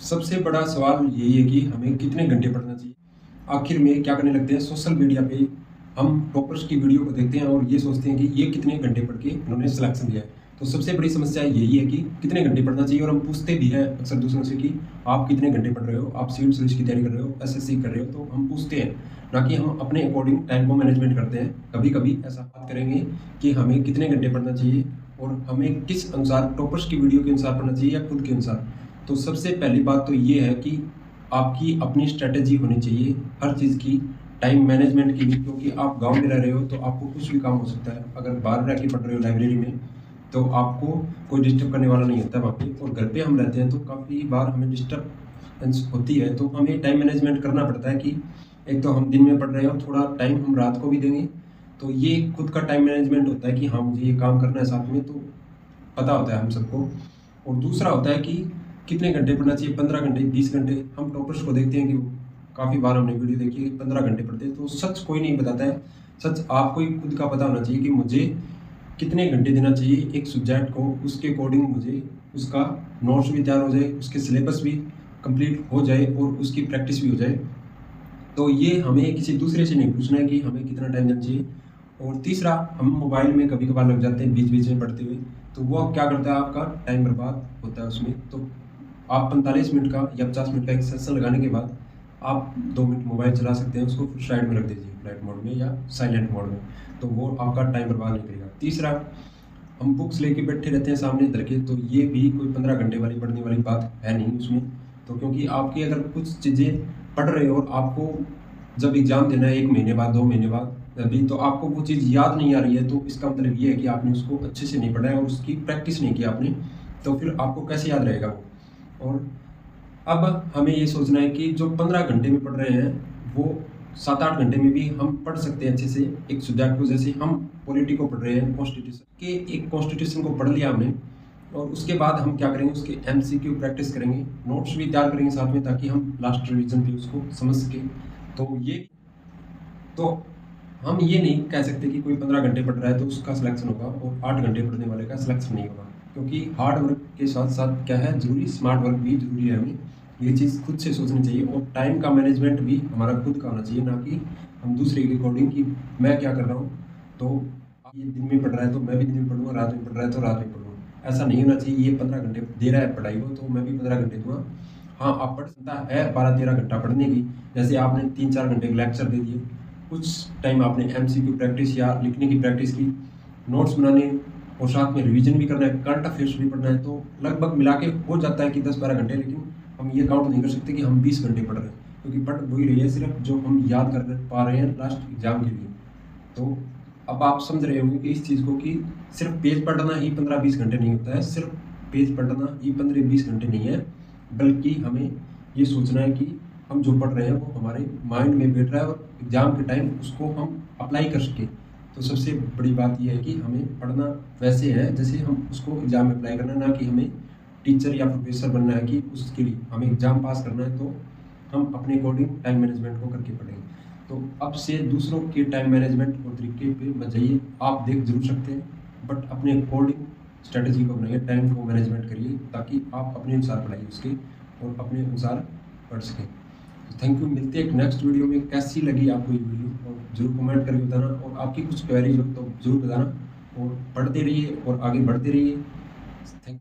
सबसे बड़ा सवाल यही है कि हमें कितने घंटे पढ़ना चाहिए। आखिर में क्या करने लगते हैं, सोशल मीडिया पे हम टॉपर्स की वीडियो को देखते हैं और ये सोचते हैं कि ये कितने घंटे पढ़ के उन्होंने सिलेक्शन लिया है। तो सबसे बड़ी समस्या यही है कि कितने घंटे पढ़ना चाहिए, और हम पूछते भी हैं अक्सर दूसरों से कि आप कितने घंटे पढ़ रहे हो, आप सिविल सर्विस की तैयारी कर रहे हो, एसएससी कर रहे हो, तो हम पूछते हैं, ना कि हम अपने अकॉर्डिंग टाइम को मैनेजमेंट करते हैं। कभी कभी ऐसा बात करेंगे कि हमें कितने घंटे पढ़ना चाहिए और हमें किस अनुसार, टॉपर्स की वीडियो के अनुसार पढ़ना चाहिए या खुद के अनुसार। तो सबसे पहली बात तो ये है कि आपकी अपनी स्ट्रैटेजी होनी चाहिए हर चीज़ की, टाइम मैनेजमेंट की भी, क्योंकि आप गाँव में रह रहे हो तो आपको कुछ भी काम हो सकता है। अगर बाहर रह के पढ़ रहे हो लाइब्रेरी में, तो आपको कोई डिस्टर्ब करने वाला नहीं होता है वहाँ पे, और घर पे हम रहते हैं तो काफ़ी बार हमें डिस्टर्बेंस होती है। तो हमें टाइम मैनेजमेंट करना पड़ता है कि एक तो हम दिन में पढ़ रहे हैं और थोड़ा टाइम हम रात को भी देंगे। तो ये खुद का टाइम मैनेजमेंट होता है कि हाँ, मुझे ये काम करना है साथ में, तो पता होता है हम सबको। और दूसरा होता है कि कितने घंटे पढ़ना चाहिए, 15 घंटे, 20 घंटे। हम टॉपर्स को देखते हैं कि काफ़ी बार हमने वीडियो देखी है, 15 घंटे पढ़ते हैं। तो सच कोई नहीं बताता है, सच आपको ही खुद का पता होना चाहिए कि मुझे कितने घंटे देना चाहिए एक सब्जेक्ट को। उसके अकॉर्डिंग मुझे उसका नोट्स भी तैयार हो जाए, उसके सिलेबस भी कंप्लीट हो जाए और उसकी प्रैक्टिस भी हो जाए। तो ये हमें किसी दूसरे से नहीं पूछना है कि हमें कितना टाइम देना चाहिए। और तीसरा, हम मोबाइल में कभी कभार लग जाते हैं बीच बीच में पढ़ते हुए, तो वो क्या करता है, आपका टाइम बर्बाद होता है उसमें। तो आप 45 मिनट का या 50 मिनट का एक सेशन लगाने के बाद आप 2 मिनट मोबाइल चला सकते हैं, उसको फिर साइड में रख दीजिए, फ्लाइट मोड में या साइलेंट मोड में। तो वो आपका टाइम बर्बाद नहीं करेगा। तीसरा, हम बुक्स लेके बैठे रहते हैं सामने धर के, तो ये भी कोई 15 घंटे वाली पढ़ने वाली बात है नहीं उसमें। तो क्योंकि आपकी अगर कुछ चीज़ें पढ़ रहे हो और आपको जब एग्ज़ाम देना है 1 महीने बाद, 2 महीने बाद, अभी तो आपको वो चीज़ याद नहीं आ रही है, तो इसका मतलब ये है कि आपने उसको अच्छे से नहीं पढ़ा है और उसकी प्रैक्टिस नहीं की आपने। तो फिर आपको कैसे याद रहेगा वो। और अब हमें ये सोचना है कि जो 15 घंटे में पढ़ रहे हैं, वो 7-8 घंटे में भी हम पढ़ सकते हैं अच्छे से एक सब्जेक्ट को। जैसे हम पॉलिटी को पढ़ रहे हैं, कॉन्स्टिट्यूशन के, एक कॉन्स्टिट्यूशन को पढ़ लिया हमने, और उसके बाद हम क्या करेंगे, उसके एमसीक्यू प्रैक्टिस करेंगे, नोट्स भी तैयार करेंगे साथ में, ताकि हम लास्ट रिवीजन पे उसको समझ सकें। तो ये, तो हम ये नहीं कह सकते कि कोई 15 घंटे पढ़ रहा है तो उसका सिलेक्शन होगा और 8 घंटे पढ़ने वाले का सिलेक्शन नहीं होगा। क्योंकि हार्ड वर्क के साथ साथ क्या है ज़रूरी, स्मार्ट वर्क भी ज़रूरी है। हमें ये चीज़ खुद से सोचनी चाहिए, और टाइम का मैनेजमेंट भी हमारा खुद का होना चाहिए, ना कि हम दूसरे के अकॉर्डिंग कि मैं क्या कर रहा हूँ, तो ये दिन में पढ़ रहा है तो मैं भी दिन में पढ़ूँगा, रात में पढ़ रहा है तो रात में पढ़ूँगा। ऐसा नहीं होना चाहिए। ये 15 घंटे दे रहा है पढ़ाई को, तो मैं भी 15 घंटे दूँगा। हाँ, आप पढ़ सकता है 12-13 घंटा पढ़ने की। जैसे आपने 3-4 घंटे लेक्चर दे दिए, कुछ टाइम आपने एमसीक्यू प्रैक्टिस या लिखने की प्रैक्टिस की, नोट्स बनाने, और साथ में रिवीजन भी करना है, करंट अफेयर्स भी पढ़ना है, तो लगभग मिला के हो जाता है कि 10-12 घंटे। लेकिन हम ये काउंट नहीं कर सकते कि हम 20 घंटे पढ़ रहे हैं, क्योंकि पढ़ वही रही है सिर्फ जो हम याद कर पा रहे हैं लास्ट एग्जाम के लिए। तो अब आप समझ रहे होंगे कि इस चीज़ को कि सिर्फ पेज पढ़ना ही 15-20 घंटे नहीं होता है, सिर्फ पेज पढ़ना ही 15-20 घंटे नहीं है, बल्कि हमें ये सोचना है कि हम जो पढ़ रहे हैं वो हमारे माइंड में बैठ रहा है और एग्ज़ाम के टाइम उसको हम अप्लाई कर सकें। तो सबसे बड़ी बात ये है कि हमें पढ़ना वैसे है जैसे हम उसको एग्ज़ाम में अप्लाई करना है, ना कि हमें टीचर या प्रोफेसर बनना है कि उसके लिए हमें एग्ज़ाम पास करना है। तो हम अपने अकॉर्डिंग टाइम मैनेजमेंट को करके पढ़ेंगे। तो अब से दूसरों के टाइम मैनेजमेंट और तरीके पे मत जाइए, आप देख ज़रूर सकते हैं, बट अपने अकॉर्डिंग स्ट्रैटेजी को बनाइए, टाइम को मैनेजमेंट करिए, ताकि आप अपने अनुसार पढ़ाइए उसके और अपने अनुसार पढ़ सकें। तो थैंक यू, मिलते हैं एक नेक्स्ट वीडियो में। कैसी लगी आपको ये वीडियो, और ज़रूर कमेंट करके बताना, और आपकी कुछ क्वेरीज हो तो ज़रूर बताना, और पढ़ते रहिए और आगे बढ़ते रहिए। थैंक